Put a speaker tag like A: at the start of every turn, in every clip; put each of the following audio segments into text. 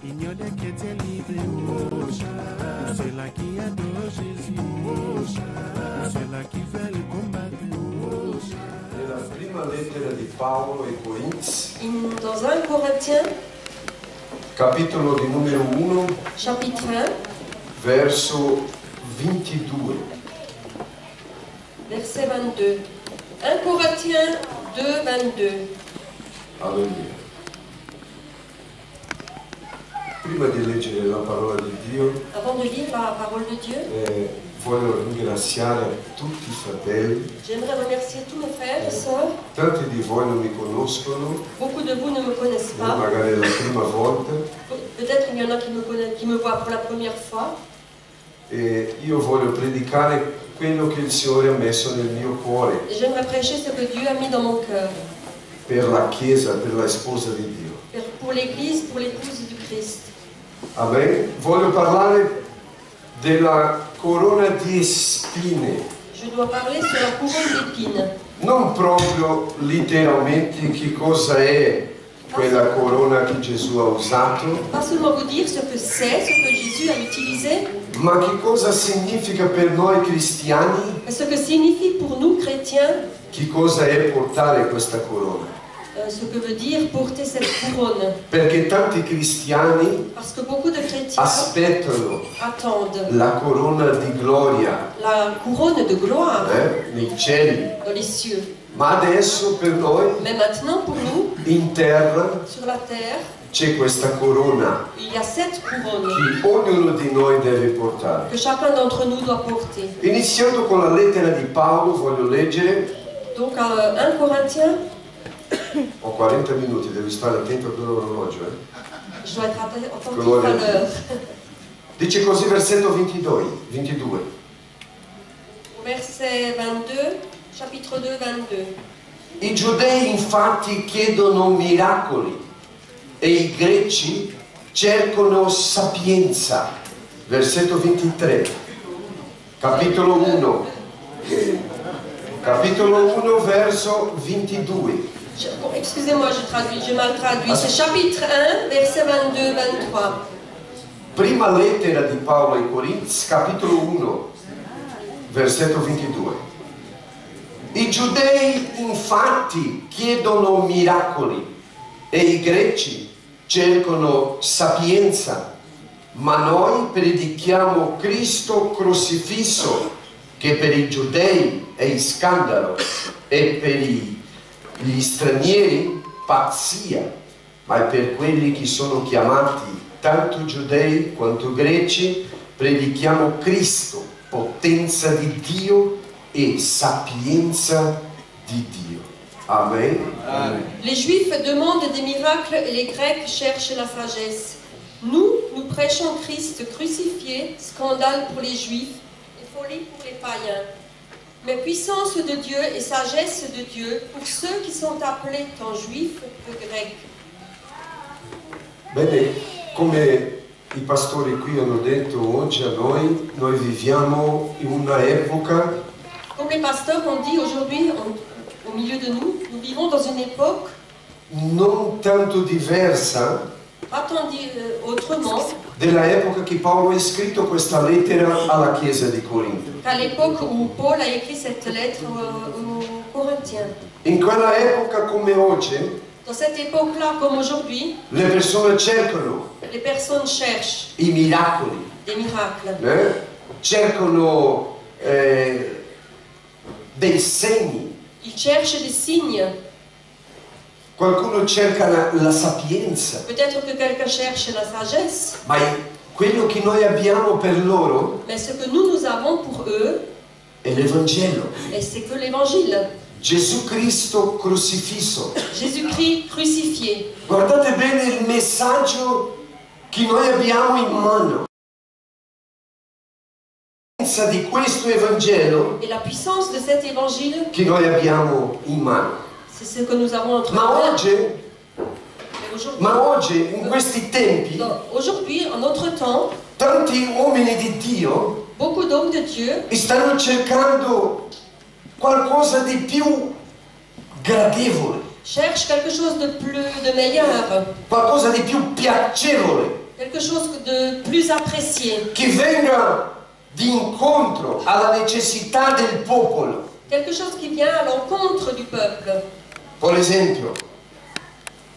A: Ignorait qu'elle était libre. C'est là qui adore Jésus. C'est là qui fait le combattre.
B: Nella prima lettera di Paolo ai Corinzi,
C: Dans 1 Corinthiens,
B: capitolo di numero 1,
C: chapitre 1,
B: verso 22.
C: verset 22. 1 Corinthiens 2, 22.
B: Alleluia. Prima di leggere la parola di Dio,
C: Avant de lire la parole de Dieu,
B: voglio ringraziare tutti i fratelli.
C: j'aimerais remercier tous mes frères et sœurs.
B: Tanti di voi non mi conoscono,
C: Beaucoup de vous ne me connaissent pas.
B: magari è la prima volta,
C: Peut-être il y en a qui me voient pour la première fois.
B: e io voglio predicare quello che il Signore ha messo nel mio cuore
C: Et j'aimerais prêcher ce que Dieu a mis dans mon cœur.
B: per la Chiesa, per la sposa di Dio.
C: Pour l'Église, pour l'épouse du Christ.
B: Amen. Voglio parlare della corona di spine,
C: Je dois parler sur la couronne d'épines.
B: non proprio letteralmente che cosa è quella corona che Gesù ha usato,
C: Pas seulement vous dire ce que c'est, ce que Jésus a utilisé,
B: ma che cosa significa per noi cristiani,
C: mais ce que signifie pour nous chrétiens,
B: che cosa è portare questa corona.
C: ce que veut dire porter cette couronne.
B: Perché tanti cristiani
C: Parce que beaucoup de chrétiens
B: aspettano
C: attendent
B: la corona di gloria
C: la couronne de gloire
B: nei cieli,
C: dans les cieux.
B: ma adesso per noi
C: Mais maintenant, pour nous,
B: in terra
C: sur la terre,
B: c'è questa corona
C: il y a 7 couronnes
B: che ognuno di noi deve portare.
C: que chacun d'entre nous doit porter.
B: Iniziando con la lettera di Paolo, voglio leggere,
C: Donc, 1 Corinthiens,
B: ho 40 minuti, devi stare attento all'orologio.
C: je dois être attentif
B: Gloria
C: à
B: a Dio.
C: l'heure.
B: Dice così, versetto 22.
C: Verset 22, chapitre 2, 22.
B: I giudei infatti chiedono miracoli e i greci cercano sapienza. Versetto 23. Capitolo 1. Capitolo 1, verso 22.
C: Excusez-moi, j'ai mal traduit. C'est chapitre 1, verset 22, 23.
B: Prima lettera di Paolo ai Corinzi, capitolo 1, versetto 22. I giudei infatti chiedono miracoli e i greci cercano sapienza, ma noi predichiamo Cristo crocifisso, che per i giudei è scandalo e per gli stranieri pazzia, ma per quelli che sono chiamati, tanto giudei quanto greci, predichiamo Cristo, potenza di Dio e sapienza di Dio. Amen.
C: Les Juifs demandent des miracles et les Grecs cherchent la sagesse. Nous prêchons Christ crucifié, scandale pour les Juifs et folie pour les païens. Mais puissance de Dieu et sagesse de Dieu pour ceux qui sont appelés tant juifs que grecs.
B: Bene, come i pastori qui hanno detto oggi a noi viviamo in una epoca
C: Comme les pasteurs ont dit aujourd'hui, au milieu de nous, nous vivons dans une époque,
B: non tanto diversa
C: pas tant dit autrement,
B: della epoca che Paolo ha scritto questa lettera alla Chiesa di Corinto.
C: qu'à l'époque où Paul a écrit cette lettre aux Corinthiens.
B: In quella epoca come oggi,
C: Dans cette époque-là, comme aujourd'hui,
B: le persone cercano
C: les personnes cherchent
B: i miracoli,
C: des miracles.
B: cercano dei segni.
C: Ils cherchent des signes.
B: Qualcuno cerca la sapienza,
C: Peut-être que quelqu'un cherche la sagesse,
B: ma quello che noi abbiamo per loro
C: mais ce que nous avons pour eux,
B: è l'Evangelo.
C: c'est que l'évangile.
B: Gesù Cristo crocifisso.
C: Jésus-Christ crucifié.
B: Guardate bene il messaggio che noi abbiamo in mano. Di questo Evangelo
C: Et la puissance de cet évangile,
B: che noi abbiamo in mano.
C: c'est ce que nous avons entre
B: Ma
C: mains.
B: oggi, in questi tempi,
C: Aujourd'hui, en notre temps,
B: tanti uomini di Dio
C: beaucoup d'hommes de Dieu
B: stanno cercando qualcosa di più gradevole.
C: cherche quelque chose de meilleur,
B: qualcosa di più piacevole,
C: quelque chose de plus apprécié,
B: che venga di incontro alla necessità del popolo.
C: quelque chose qui vient à l'encontre du peuple.
B: Per esempio,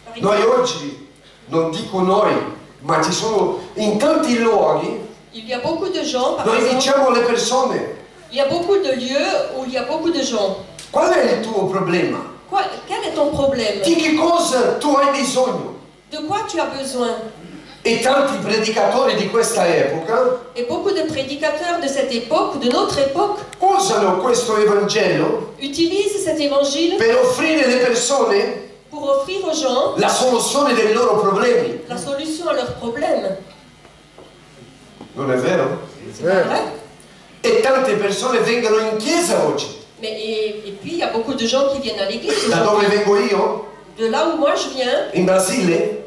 C: Par
B: noi
C: exemple,
B: oggi, non dico noi, ma ci sono in tanti luoghi,
C: il y a beaucoup de gens, par
B: noi
C: exemple,
B: diciamo alle persone,
C: il y a beaucoup de lieux où il y a beaucoup de gens.
B: qual è il tuo problema?
C: Quel est ton problème?
B: Di che cosa tu hai bisogno?
C: De quoi tu as besoin?
B: E tanti predicatori di questa epoca
C: Et beaucoup de prédicateurs de cette époque, de notre époque,
B: usano questo Evangelo
C: utilisent cet évangile
B: per offrire alle persone
C: pour offrir aux gens
B: la soluzione dei loro problemi.
C: la solution à leurs problèmes.
B: Non è vero?
C: C'est pas vrai?
B: E tante persone vengono in chiesa oggi.
C: Mais et puis il y a beaucoup de gens qui viennent à l'église
B: Da dove
C: aujourd'hui.
B: vengo io,
C: De là où moi je viens,
B: in Brasile,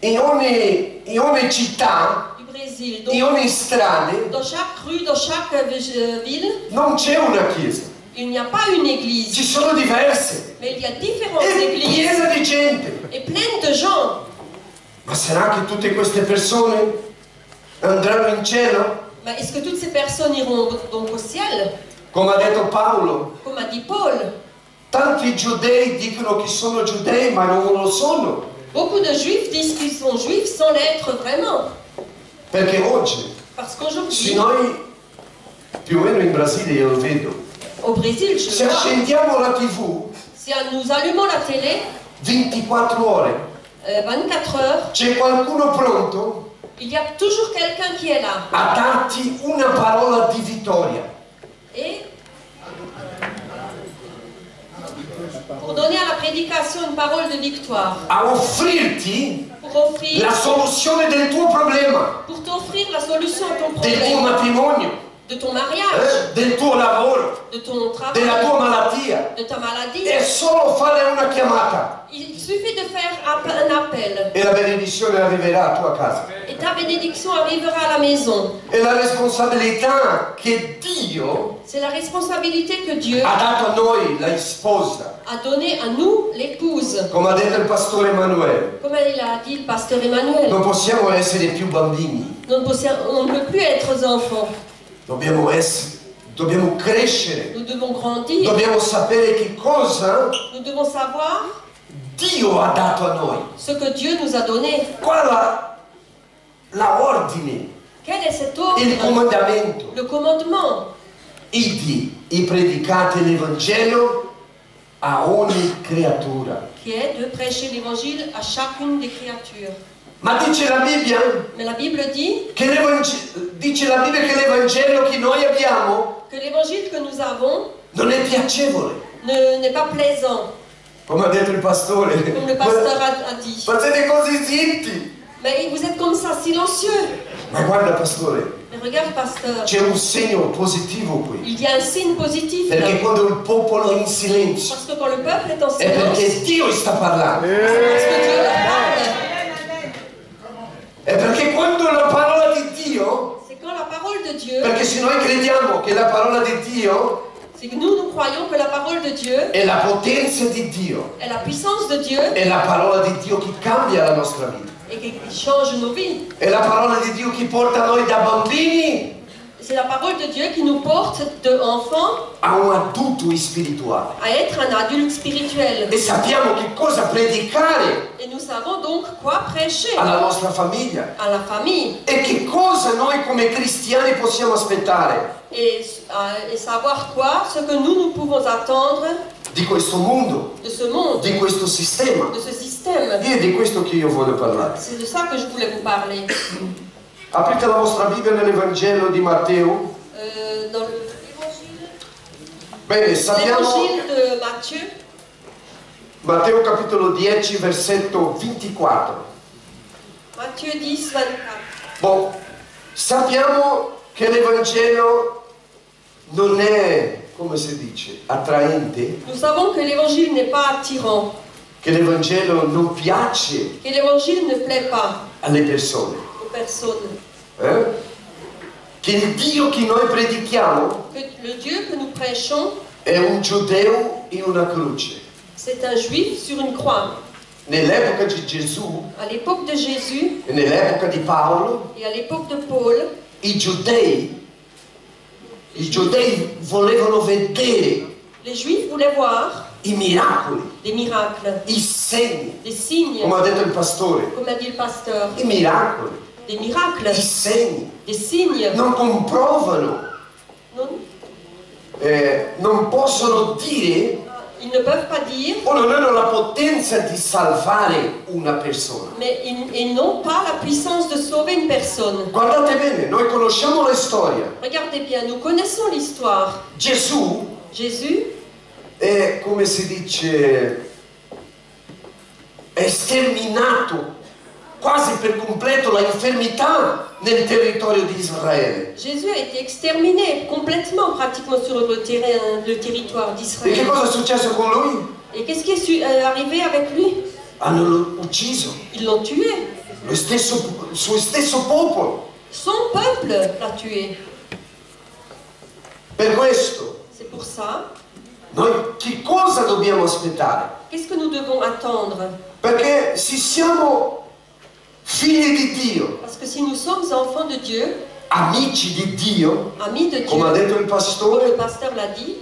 B: in ogni città,
C: du Brésil,
B: in
C: donc
B: ogni strade,
C: dans chaque rue, dans chaque ville,
B: non c'è una chiesa.
C: il n'y a pas une église,
B: Ci sono diverse.
C: mais il y a différentes
B: È
C: églises
B: piena di gente.
C: et plein de gens.
B: Ma sarà che tutte queste persone andranno in cielo?
C: Mais est-ce que toutes ces personnes iront donc au ciel?
B: Come ha detto Paolo,
C: Comme a dit Paul,
B: tanti giudei dicono che sono giudei ma non lo sono.
C: beaucoup de juifs disent qu'ils sont juifs sans l'être vraiment.
B: Perché oggi,
C: Parce
B: se
C: qu'aujourd'hui,
B: noi, più o meno in Brasile io lo vedo,
C: au Brésil, je
B: se
C: le vois,
B: accendiamo la TV
C: si nous allumons la télé,
B: 24 ore,
C: 24 heures,
B: c'è qualcuno pronto
C: il y a toujours quelqu'un qui est là.
B: a darti una parola di vittoria.
C: Et pour donner à la prédication une parole de victoire,
B: A offrirti
C: pour offrir,
B: la soluzione del tuo problema,
C: pour t'offrir la solution à ton
B: del tuo
C: problème,
B: matrimonio,
C: de ton mariage,
B: del tuo lavoro,
C: de ton
B: della
C: travail,
B: tua malattia.
C: de ta maladie.
B: È solo fare una chiamata
C: Il suffit de faire un appel
B: e la benedizione arriverà a tua casa.
C: et ta bénédiction arrivera à la maison.
B: È la responsabilità che Dio
C: C'est la responsabilité que Dieu
B: ha dato a noi, la sposa,
C: a donnée à nous, l'épouse.
B: come ha detto il pastore Emanuele.
C: Comme il a dit le pasteur Emmanuel,
B: Non possiamo essere più bambini,
C: on ne peut plus être enfants.
B: dobbiamo crescere,
C: Nous devons grandir.
B: dobbiamo sapere che cosa
C: Nous devons savoir
B: Dio ha dato a noi.
C: ce que Dieu nous a donné.
B: Qual è la ordine,
C: Quel est cet ordre?
B: il comandamento?
C: Le commandement.
B: E predicate l'Evangelo a ogni creatura.
C: Qui est de prêcher l'évangile à chacune des créatures.
B: Ma dice la Bibbia
C: Mais la Bible dit
B: che l'Evangelo che noi abbiamo
C: que l'évangile que nous avons
B: non è piacevole.
C: n'est pas plaisant,
B: Come ha detto il pastore.
C: comme le pasteur a dit.
B: Ma siete così zitti.
C: Mais vous êtes comme ça, silencieux.
B: Ma guarda pastore,
C: Mais regarde, pasteur,
B: c'è un segno positivo qui.
C: il y a un signe positif là.
B: Perché quando il popolo è in silenzio
C: Parce que quand le peuple est en
B: è
C: silence,
B: perché Dio sta parlando.
C: c'est parce que Dieu leur parle.
B: È perché quando la parola di Dio,
C: C'est quand la parole de Dieu,
B: perché se noi crediamo che la parola di Dio
C: c'est que nous croyons que la parole de Dieu
B: è la potenza di Dio,
C: est la puissance de Dieu
B: è la parola di Dio che cambia la nostra vita.
C: et qui change nos vies.
B: È la parola di Dio che porta noi da bambini
C: C'est la parole de Dieu qui nous porte de enfants
B: a un adulto spirituale.
C: à être un adulte spirituel.
B: E sappiamo che cosa predicare
C: Et nous savons donc quoi prêcher
B: alla nostra famiglia.
C: à la famille
B: E che cosa noi come cristiani possiamo aspettare
C: et savoir quoi, ce que nous pouvons attendre
B: di questo mondo,
C: de ce monde,
B: di questo sistema.
C: de ce système.
B: E è di questo che io voglio parlare.
C: C'est de ça que je voulais vous parler.
B: Aprite la vostra Bibbia nell'Evangelo di Matteo.
C: Dans l'évangile
B: Bene, sappiamo
C: de Matthieu,
B: Matteo capitolo 10 versetto 24.
C: Matthieu 10, 24.
B: Boh, sappiamo che l'Evangelo non è, come si dice, attraente,
C: Nous savons que l'évangile n'est pas attirant,
B: che l'Evangelo non piace
C: que l'évangile ne plaît pas
B: alle persone.
C: aux personnes,
B: Che il Dio che noi predichiamo
C: que le Dieu que nous prêchons
B: è un giudeo in una croce.
C: C'est un juif sur une croix.
B: Nell'epoca di Gesù
C: À l'époque de Jésus
B: e nell'epoca di Paolo,
C: et à l'époque de Paul,
B: i giudei volevano vedere
C: les juifs voulaient voir
B: i miracoli,
C: des miracles,
B: i segni,
C: des signes,
B: come ha detto il pastore,
C: comme a dit le pasteur,
B: i miracoli,
C: des
B: i
C: miracles,
B: segni.
C: des signes.
B: Non comprovano,
C: Non,
B: non possono dire
C: ils ne peuvent pas dire,
B: o non hanno la potenza di salvare una persona.
C: mais ils n'ont pas la puissance de sauver une personne.
B: Guardate bene, noi conosciamo la storia.
C: Regardez bien, nous connaissons l'histoire.
B: Gesù
C: Jésus
B: è, come si dice, è sterminato quasi per completo la infermità nel territorio di Israele.
C: Jésus a été exterminé complètement, pratiquement sur le territoire
B: E che
C: d'Israël.
B: cosa è successo con lui?
C: Et qu'est-ce qui est arrivé avec lui?
B: Hanno ucciso
C: Ils l'ont tué.
B: il suo stesso popolo.
C: Son peuple l'a tué.
B: Per questo,
C: C'est pour ça.
B: noi che cosa dobbiamo aspettare?
C: Qu'est-ce que nous devons attendre?
B: Perché se siamo figli di Dio,
C: Parce que si nous sommes enfants de Dieu,
B: amici di Dio,
C: amis de
B: come ha
C: Dieu,
B: detto il
C: comme le
B: pastore,
C: pasteur l'a dit,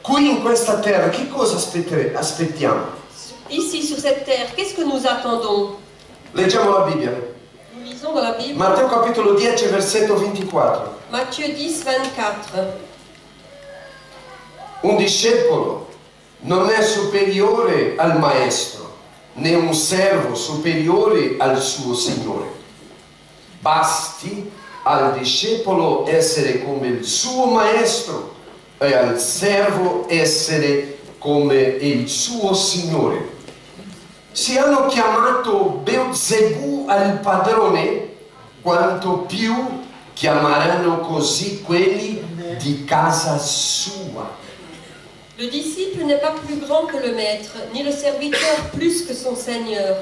B: qui in questa terra che cosa aspettiamo?
C: ici sur cette terre, qu'est-ce que nous attendons?
B: Leggiamo la Bibbia.
C: Nous lisons dans la Bible,
B: Matteo capitolo 10, versetto 24.
C: Matthieu 10, 24.
B: Un discepolo non è superiore al maestro, né un servo superiore al suo Signore. Basti al discepolo essere come il suo maestro e al servo essere come il suo Signore. Se hanno chiamato Beelzebù al padrone, quanto più chiameranno così quelli di casa sua.
C: Le disciple n'est pas plus grand que le maître, ni le serviteur plus que son Seigneur.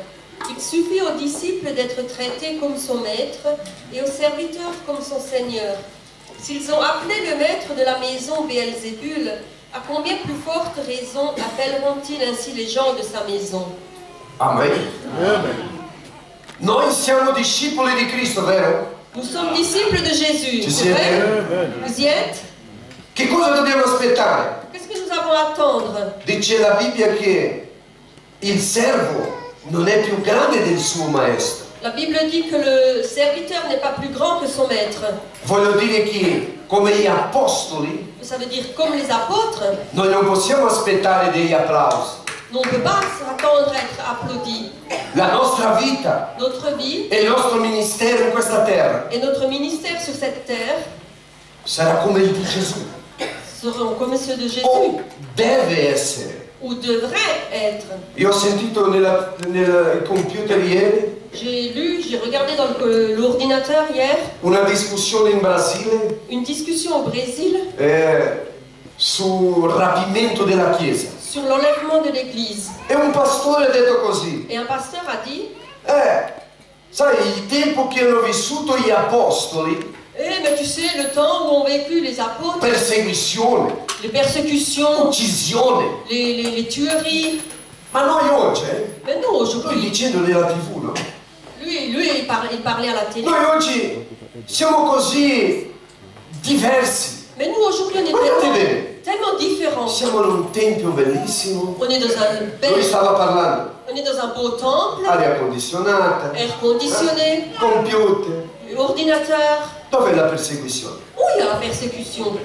C: Il suffit au disciple d'être traité comme son maître et au serviteur comme son Seigneur. S'ils ont appelé le maître de la maison Béelzébul, à combien plus forte raison appelleront-ils ainsi les gens de sa maison?
B: Amen. Noi siamo discepoli di Cristo, vero?
C: Nous sommes disciples de Jésus,
B: Ci
C: c'est vrai?
B: siete?
C: Vous y êtes?
B: Che cosa dobbiamo aspettare?
C: Qu'est-ce que nous avons à attendre?
B: Dice la Bibbia che il servo non è più grande del suo maestro.
C: La Bible dit que le serviteur n'est pas plus grand que son maître.
B: Voglio dire che come gli apostoli
C: Ça veut dire comme les apôtres,
B: noi non possiamo aspettare degli applausi.
C: on ne peut pas s'attendre à être applaudi.
B: La nostra vita
C: Notre vie
B: e il nostro ministero in questa terra
C: et notre ministère sur cette terre
B: sarà come il di Gesù.
C: seront comme ceux de Jésus,
B: O deve essere.
C: ou devraient être.
B: Io ho sentito nel computer ieri
C: J'ai regardé dans l'ordinateur hier
B: una discussione in Brasile
C: une discussion au Brésil
B: sul rapimento della Chiesa.
C: sur l'enlèvement de l'Église.
B: E un pastore ha detto così,
C: Et un pasteur a dit,
B: sai, il tempo che hanno vissuto gli apostoli,
C: mais tu sais, le temps où ont vécu les apôtres,
B: perseguizione,
C: les persécutions,
B: uccisione,
C: les tueries.
B: ma noi oggi,
C: Mais non,
B: lui
C: aujourd'hui,
B: dicendo nella TV, no?
C: il parlait à la télé.
B: Noi oggi siamo così diversi,
C: Mais nous, aujourd'hui, on est tellement différents.
B: siamo in un tempio bellissimo,
C: On est dans un
B: lui stava parlando,
C: on est dans un beau temple,
B: aria condizionata,
C: air conditionné,
B: computer,
C: ordinateur.
B: dov'è la persecuzione?
C: Où il y a la persécution?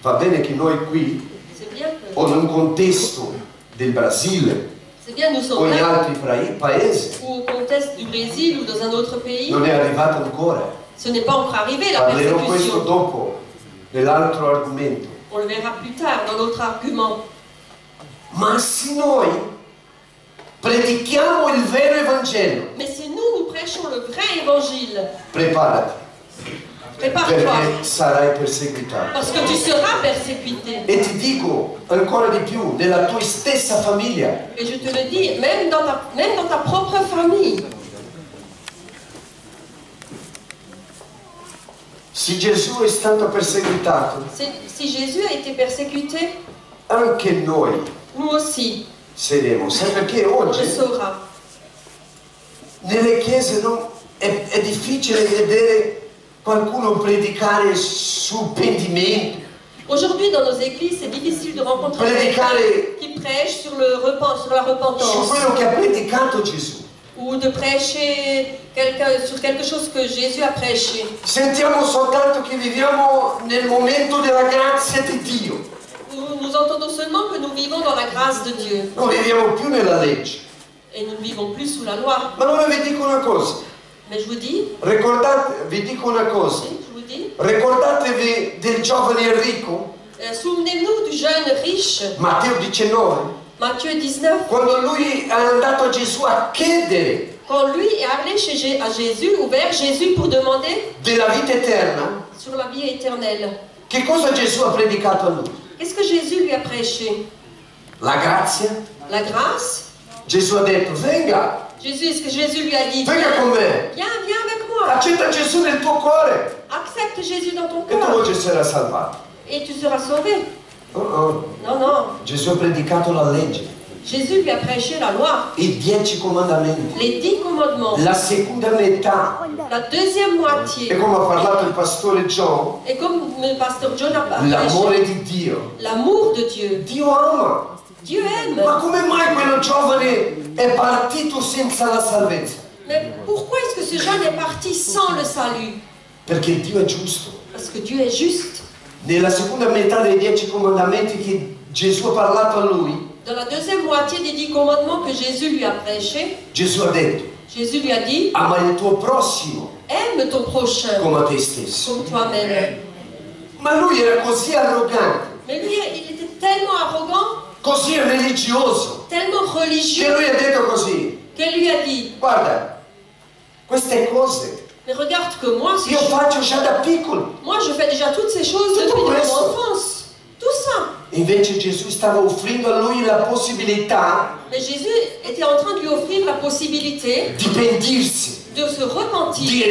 B: Va bene che noi qui,
C: C'est bien que,
B: o in un contesto del Brasile,
C: c'est bien, nous
B: o
C: sommes
B: in
C: là,
B: altri paesi,
C: ou au contexte du Brésil ou dans un autre pays.
B: non è arrivato ancora.
C: Ce n'est pas encore arrivé la
B: Parlerò questo
C: persécution.
B: dopo, nell'altro argomento.
C: On le verra plus tard dans l'autre argument.
B: Ma se noi predichiamo il vero Evangelo,
C: Mais si nous prêchons le vrai évangile,
B: preparati,
C: prépare-toi,
B: perché sarai perseguitato.
C: parce que tu seras persécuté.
B: E ti dico ancora di più, nella tua stessa famiglia.
C: Et je te le dis, même dans ta propre famille.
B: Se Gesù è stato perseguitato,
C: Si Jésus a été persécuté,
B: anche noi
C: nous aussi,
B: saremo. Sai perché
C: on le
B: oggi
C: saura.
B: nelle chiese è difficile vedere qualcuno predicare sul pentimento,
C: Aujourd'hui, dans nos églises, c'est difficile de rencontrer quelqu'un qui prêche sur la
B: su
C: repentance
B: quello che ha predicato Gesù.
C: ou de prêcher sur quelque chose que Jésus a prêché.
B: Sentiamo soltanto che viviamo nel momento della grazia di Dio.
C: Nous entendons seulement que nous vivons dans la grâce de Dieu
B: Non viviamo più nella legge.
C: et nous ne vivons plus sous la loi.
B: Ma allora vi dico una cosa,
C: Mais je vous dis,
B: vi dico una cosa,
C: je vous dis,
B: ricordatevi del giovane Enrico,
C: souvenez-nous du jeune riche,
B: Matteo 19,
C: Matthieu 19,
B: quando lui è andato a Gesù a chiedere
C: quand lui est allé à Jésus, ou vers Jésus pour demander
B: della vita eterna,
C: sur la vie éternelle.
B: che cosa Gesù ha predicato a lui?
C: Qu'est-ce que Jésus lui a prêché?
B: La grazia.
C: La grâce.
B: Gesù ha detto, venga,
C: Jésus, est-ce que Jésus lui a dit,
B: venga con me,
C: viens avec moi,
B: accetta Gesù nel tuo cuore
C: accepte Jésus dans ton
B: e tu
C: cœur
B: oggi sarai salvato.
C: et tu seras sauvé.
B: Oh.
C: Non, non.
B: Gesù ha predicato la legge,
C: Jésus lui a prêché la loi,
B: i 10 comandamenti,
C: les 10 commandements,
B: la seconda metà.
C: la deuxième
B: E
C: moitié.
B: come ha parlato il pastore John,
C: Et comme le pasteur John a
B: l'amore
C: prêché,
B: di Dio.
C: l'amour de Dieu.
B: Dio ama.
C: Dieu aime.
B: Ma come mai quello giovane è partito senza la salvezza?
C: Mais pourquoi est-ce que ce jeune est parti sans le salut?
B: Perché Dio è giusto.
C: Parce que Dieu est juste.
B: Nella seconda metà dei 10 comandamenti che Gesù ha parlato a lui,
C: Dans la deuxième moitié des 10 commandements que Jésus lui a prêché,
B: Gesù ha detto,
C: Jésus lui a dit,
B: ama il tuo prossimo
C: aime ton prochain
B: come a te stesso.
C: comme toi-même.
B: Ma lui era così arrogante,
C: Mais lui, il était tellement arrogant,
B: così religioso,
C: tellement
B: che
C: religieux,
B: lui ha detto così,
C: qu'elle lui a dit,
B: guarda, queste cose
C: mais regarde que moi,
B: io faccio già da piccolo.
C: moi je fais déjà toutes ces choses depuis mon enfance. Tout ça.
B: Invece Gesù stava offrendo a lui la possibilità
C: Mais Jésus était en train de lui offrir la possibilité
B: di pentirsi,
C: de se repentir,
B: di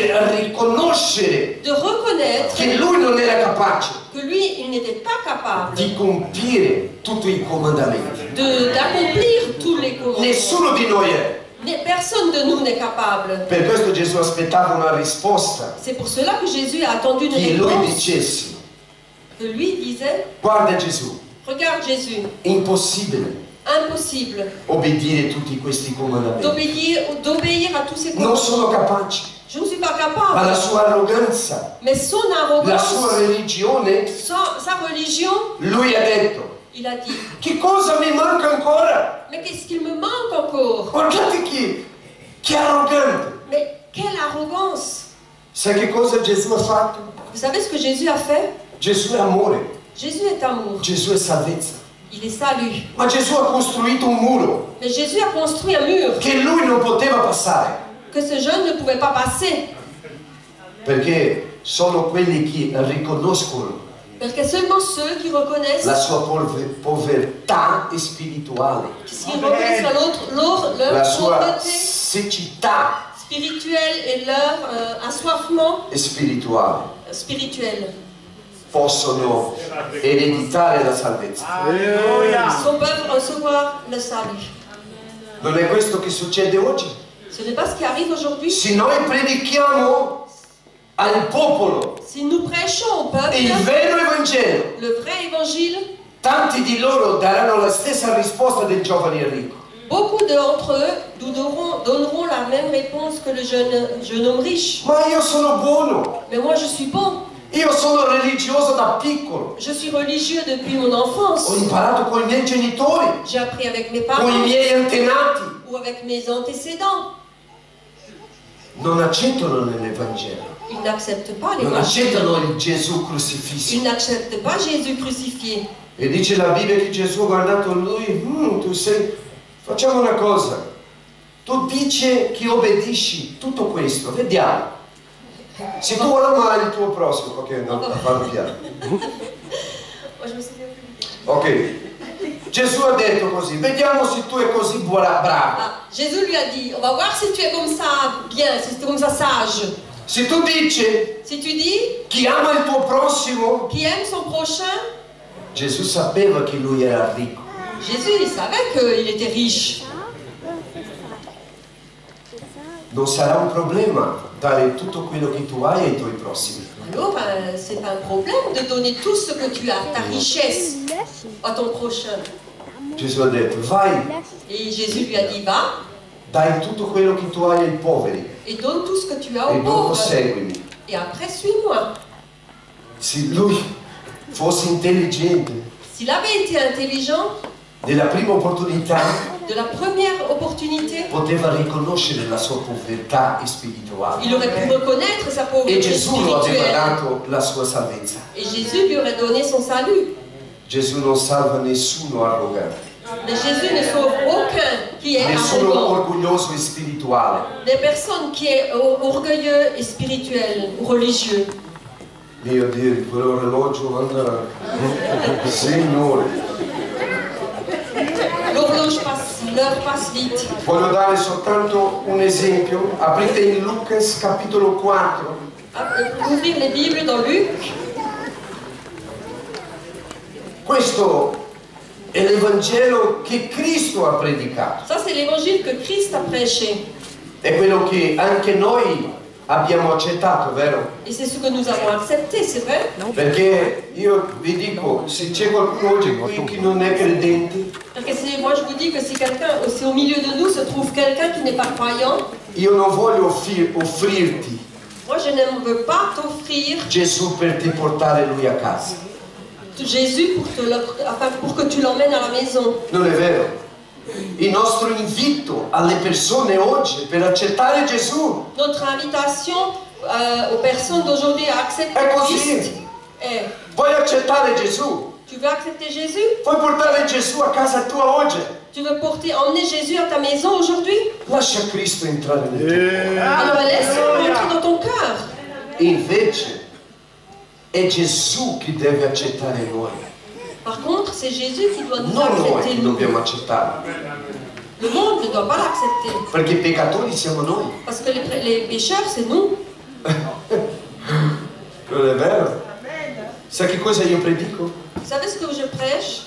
B: riconoscere
C: de reconnaître
B: che lui non era capace
C: que lui, il n'était pas capable
B: di compiere tutti i comandamenti.
C: d'accomplir tous les commandements.
B: Nessuno di noi è.
C: Personne de nous n'est capable.
B: Per questo Gesù aspettava una risposta
C: C'est pour cela que Jésus a attendu une
B: che lui
C: réponse,
B: dicesse,
C: que lui disait,
B: guarda Gesù,
C: regarde Jésus,
B: è impossibile
C: impossible
B: obbedire tutti questi comandamenti.
C: d'obéir à tous ces
B: Non
C: commandements.
B: sono capace,
C: Je ne suis pas
B: ma la
C: capable.
B: sua arroganza,
C: Mais son
B: la
C: arrogance,
B: sua religione,
C: sa religion,
B: lui ha detto,
C: il a dit,
B: che cosa mi manca ancora?
C: mais qu'est-ce qu'il me manque encore?
B: Guardate che arrogante.
C: Mais quelle arrogance!
B: Sai che cosa Gesù ha fatto?
C: Vous savez ce que Jésus a fait?
B: Gesù è amore,
C: Jésus est amour,
B: Gesù è salvezza.
C: il est salut.
B: Ma Gesù ha costruito un muro
C: Mais Jésus a construit un mur
B: che lui non poteva passare,
C: que ce jeune ne pouvait pas passer.
B: perché solo quelli che riconoscono
C: Parce que seulement ceux qui reconnaissent,
B: la sua povertà spirituale,
C: qui reconnaissent leur
B: la sua
C: pauvreté
B: siccità
C: spirituelle et leur assoiffement
B: spirituale,
C: spirituel,
B: possono ereditare la salvezza.
C: peuvent recevoir le salut.
B: Non è questo che succede oggi?
C: Ce n'est pas ce qui arrive aujourd'hui.
B: Se noi predichiamo al popolo
C: Si nous prêchons au peuple
B: il vero Evangelo,
C: le vrai évangile,
B: tanti di loro daranno la stessa risposta del giovane Enrico.
C: beaucoup d'entre eux nous donneront la même réponse que le jeune homme riche.
B: Ma io sono buono,
C: Mais moi je suis bon,
B: io sono religioso da piccolo,
C: je suis religieux depuis mon enfance.
B: ho imparato con i miei genitori,
C: J'ai appris avec mes
B: con i
C: parents
B: miei antenati.
C: ou avec mes antécédents.
B: Non accettano l'Evangelo,
C: Ils n'acceptent pas
B: non
C: l'évangile.
B: accettano il Gesù crocifisso.
C: Ils n'acceptent pas Jésus crucifié.
B: E dice la Bibbia che Gesù ha guardato lui, tu sei, facciamo una cosa, tu dici che obbedisci tutto questo, vediamo. Se tu ama il tuo prossimo, ok, no, parlo piano.
C: Moi, je me souviens plus.
B: Ok, Gesù ha detto così, vediamo se tu è così bravo.
C: Ah, Jésus lui a dit, on va voir si tu es comme ça bien, si tu es comme ça sage.
B: Se tu dici
C: Si tu dis
B: chi ama il tuo prossimo,
C: qui aime son prochain,
B: Gesù sapeva che lui era ricco.
C: Jésus, il savait qu'il était riche.
B: Non sarà un problema dare tutto quello che tu hai ai tuoi prossimi.
C: Alors, c'est pas un problème de donner tout ce que tu as, ta richesse, à ton prochain.
B: Gesù ha detto, vai,
C: Et Jésus lui a dit, va
B: dai tutto quello che tu hai ai poveri
C: et donne tout ce que tu as
B: e
C: aux
B: dopo
C: pauvres.
B: seguimi.
C: Et après, suis-moi.
B: Se lui fosse intelligente,
C: S'il avait été intelligent,
B: nella prima opportunità
C: de la première opportunité,
B: poteva riconoscere la sua povertà spirituale.
C: il aurait pu reconnaître sa
B: E
C: pauvreté
B: Gesù lo aveva
C: spirituelle.
B: dato la sua salvezza.
C: Et Jésus lui aurait donné son salut.
B: Gesù non salva nessuno arrogante,
C: Mais Jésus ne sauve aucun qui est
B: nessuno
C: arrogant.
B: orgoglioso e spirituale.
C: Des personnes qui est orgueilleux et spirituel ou religieux.
B: Mio Dio, quell'orologio andrà. Signore.
C: L'horloge passe, l'heure passe vite.
B: Voglio dare soltanto un esempio. Aprite in Lucas capitolo 4.
C: Ouvrir les Bibles dans Luc.
B: Questo è l'Evangelo che Cristo ha predicato.
C: Ça, c'est l'évangile que Christ a prêché.
B: È quello che anche noi abbiamo accettato, vero?
C: Et c'est ce que nous avons accepté, c'est vrai?
B: Perché io vi dico, se c'è qualcuno oggi qui che non è credente,
C: Parce que moi, je vous dis que si au milieu de nous se trouve quelqu'un qui n'est pas croyant,
B: io non voglio offrirti
C: moi, je ne veux pas t'offrir
B: Gesù per te portare lui a casa.
C: Jésus pour que tu l'emmènes à la maison.
B: Non è vero? Il nostro invito alle persone oggi per accettare Gesù
C: Notre invitation aux personnes d'aujourd'hui à accepter
B: è
C: Christ
B: così.
C: est:
B: Vuoi accettare Gesù?
C: tu veux accepter Jésus?
B: Vuoi portare Gesù a casa tua oggi?
C: Tu veux emmener Jésus à ta maison aujourd'hui?
B: Lascia Cristo entrare nel tuo cuore.
C: Alors laisse-le entrer dans ton cœur.
B: Invece è Gesù che deve accettare noi,
C: Par contre, c'est Jésus qui doit nous
B: non noi
C: accepter.
B: che dobbiamo accettare,
C: Le monde ne doit pas l'accepter.
B: perché peccatori siamo noi.
C: Parce que les pécheurs, c'est nous.
B: Non è vero? Sai che cosa io predico?
C: Vous savez ce que je prêche?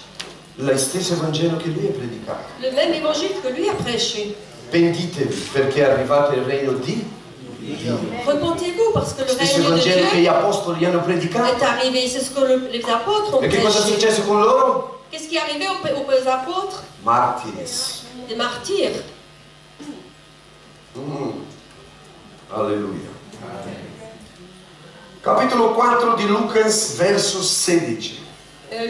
B: Lo stesso Vangelo che lui ha predicato.
C: Le même évangile que lui a prêché.
B: Pentitevi perché è arrivato il regno di Dio.
C: Repentez-vous parce que le
B: Stesso
C: règne de
B: Vangelo che
C: Dieu
B: gli apostoli hanno predicato.
C: est arrivé. C'est ce que les apôtres ont
B: E che cosa è
C: prêché.
B: successo con loro?
C: Qu'est-ce qui est arrivé aux apôtres?
B: Martires.
C: Des martyrs.
B: Alleluia. Capitolo 4 di Lucas, verso 16.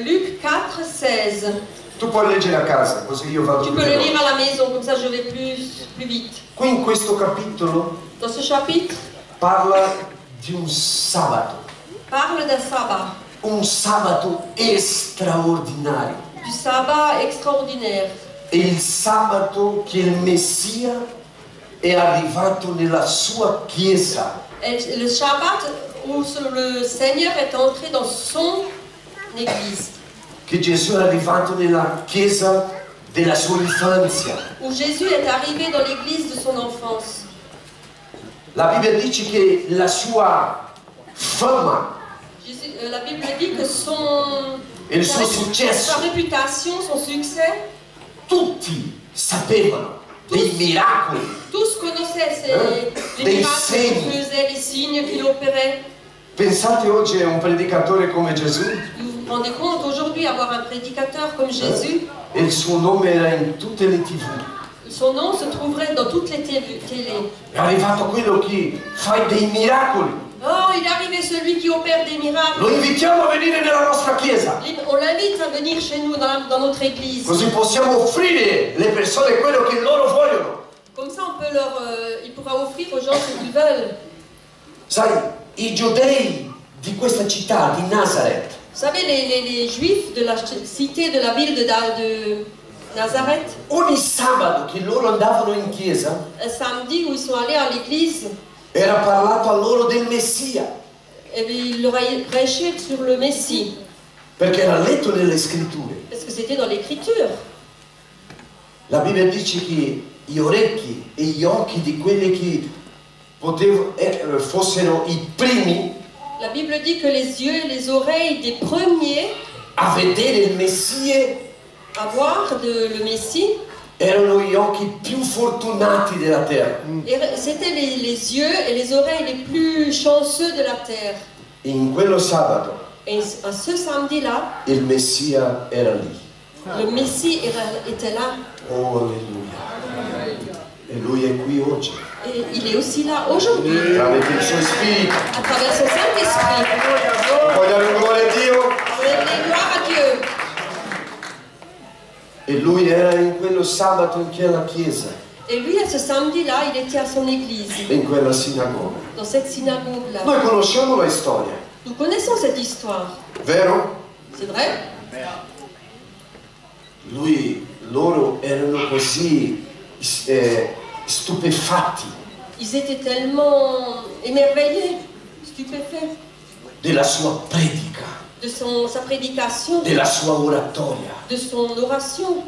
C: Luc 4, 16.
B: Tu puoi leggere a casa, così io vado
C: Tu
B: più
C: peux le
B: veloce.
C: lire à la maison, comme ça je vais plus vite.
B: Qui in questo capitolo
C: Dans ce chapitre,
B: parla di un sabato
C: parle d'un sabbat.
B: un sabato straordinario.
C: Du sabbat extraordinaire.
B: È il sabato che il Messia è arrivato nella sua chiesa.
C: Et le Shabbat où le Seigneur est entré dans son église.
B: Che Gesù è arrivato nella chiesa della sua infanzia.
C: Où Jésus est arrivé dans l'église de son enfance.
B: La Bibbia dice che la sua fama
C: La Bible dit que
B: e il suo successo,
C: sa réputation, son succès,
B: tutti sapevano dei miracoli.
C: tous connaissaient les
B: Dei
C: miracles
B: segni.
C: qu'il faisait, les signes qu'il opérait.
B: Pensate oggi a un predicatore come Gesù?
C: Vous vous rendez compte aujourd'hui avoir un prédicateur comme Jésus?
B: E il suo nome era in tutte le TV.
C: Son nom se trouverait dans toutes les télé.
B: È arrivato quello che fa dei miracoli.
C: Oh, il est arrivé celui qui opère des miracles.
B: Lo invitiamo a venire nella nostra chiesa.
C: On l'invite à venir chez nous dans notre église.
B: Così possiamo offrire alle persone quello che loro vogliono.
C: Comme ça, il pourra offrir aux gens ce qu'ils veulent.
B: Sai, i giudei di questa città, di Nazareth,
C: Vous savez, les Juifs de la cité de la ville de Nazareth,
B: ogni sabato che loro andavano in chiesa,
C: un samedi où ils sont allés à l'église,
B: era parlato a loro del Messia,
C: et il leur a prêché sur le Messie,
B: perché era letto nelle scritture.
C: parce que c'était dans l'écriture.
B: La Bibbia dice che gli orecchi e gli occhi di quelli che fossero i primi
C: La Bible dit que les yeux et les oreilles des premiers
B: a vedere il Messia
C: à voir le Messie,
B: erano gli occhi più fortunati della terra.
C: c'était les yeux et les oreilles les plus chanceux de la terre.
B: In quello sabato
C: Et à ce samedi-là,
B: il Messia era lì.
C: le Messie était là.
B: Oh, alleluia. E lui è qui oggi.
C: Et il est aussi là aujourd'hui,
B: Tramite il suo spirito.
C: à travers son Saint-Esprit.
B: Puoi dare un gloria a Dio?
C: Gloire à Dieu.
B: E lui era in quello sabato in quella chiesa,
C: Et lui, à ce samedi-là, il était à son église,
B: in quella sinagoga.
C: dans cette synagogue-là.
B: Noi conosciamo la storia,
C: Nous connaissons cette histoire,
B: vero?
C: c'est vrai?
B: Loro erano così stupefatti
C: Ils étaient tellement émerveillés, stupéfaits
B: della sua predica,
C: de sa prédication,
B: della sua oratoria,
C: de son oration,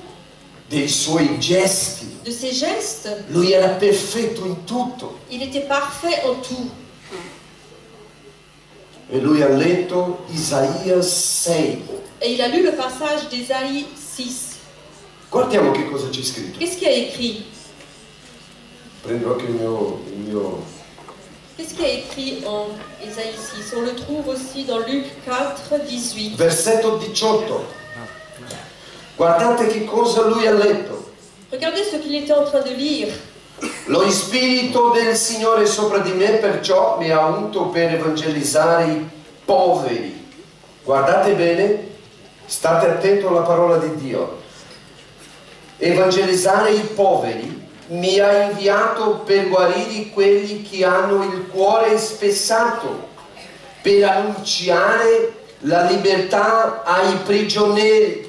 B: dei suoi gesti.
C: de ses gestes.
B: Lui era perfetto in tutto.
C: Il était parfait en tout.
B: E lui ha letto Isaia 6.
C: Et il a lu le passage d'Ésaïe 6.
B: Guardiamo che cosa c'è scritto.
C: Qu'est-ce qu'il y a écrit?
B: Prendo anche il mio...
C: Qu'est-ce qu'il y a écrit en Ésaïe 6? On le trouve aussi dans Luc 4, 18.
B: Versetto 18. Guardate che cosa lui ha letto.
C: Regardez ce qu'il était en train de lire.
B: Lo spirito del Signore è sopra di me, perciò mi ha unto per evangelizzare i poveri. Guardate bene, state attenti alla parola di Dio. Evangelizzare i poveri, mi ha inviato per guarire quelli che hanno il cuore spezzato, per annunciare la libertà ai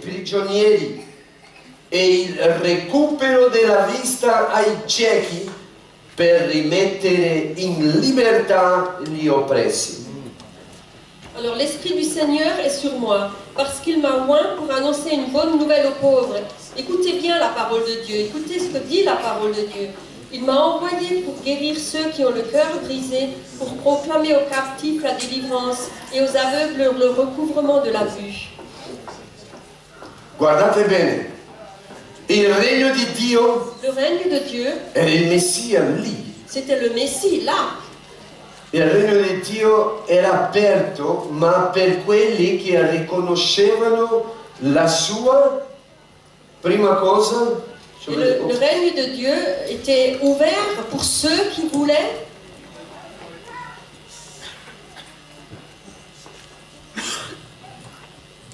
B: prigionieri e il recupero della vista ai ciechi, per rimettere in libertà gli oppressi.
C: Alors l'Esprit du Seigneur est sur moi, parce qu'il m'a oint pour annoncer une bonne nouvelle aux pauvres. Écoutez bien la parole de Dieu, écoutez ce que dit la parole de Dieu. Il m'a envoyé pour guérir ceux qui ont le cœur brisé, pour proclamer aux captifs la délivrance et aux aveugles le recouvrement de la vue.
B: Guardate bene, il regno di Dio
C: Le règne de Dieu,
B: era il Messia lì.
C: c'était le Messie, là.
B: Il regno di Dio era aperto, ma per quelli che riconoscevano la sua prima cosa.
C: Et le règne de Dieu était ouvert pour ceux qui voulaient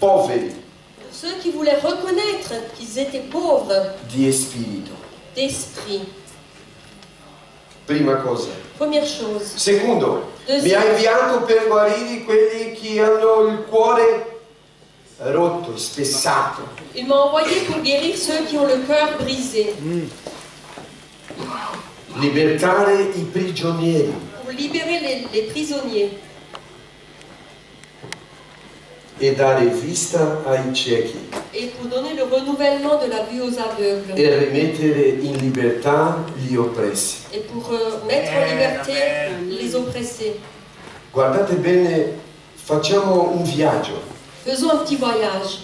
B: Poveri
C: ceux qui voulaient reconnaître qu'ils étaient pauvres
B: di spirito.
C: d'esprit.
B: Prima cosa.
C: Première chose.
B: Secondo, mi
C: Deuxième.
B: ha inviato per guarire quelli che hanno il cuore rotto, spezzato.
C: Il m'a envoyé pour guérir ceux qui ont le cœur brisé,
B: Libertare i prigionieri.
C: pour libérer les prisonniers
B: E dare vista ai ciechi.
C: et pour donner le renouvellement de la vue aux aveugles
B: E rimettere in libertà gli oppressi.
C: et pour mettre en liberté les oppressés.
B: Guardate bene, facciamo un viaggio.
C: Faisons un petit voyage.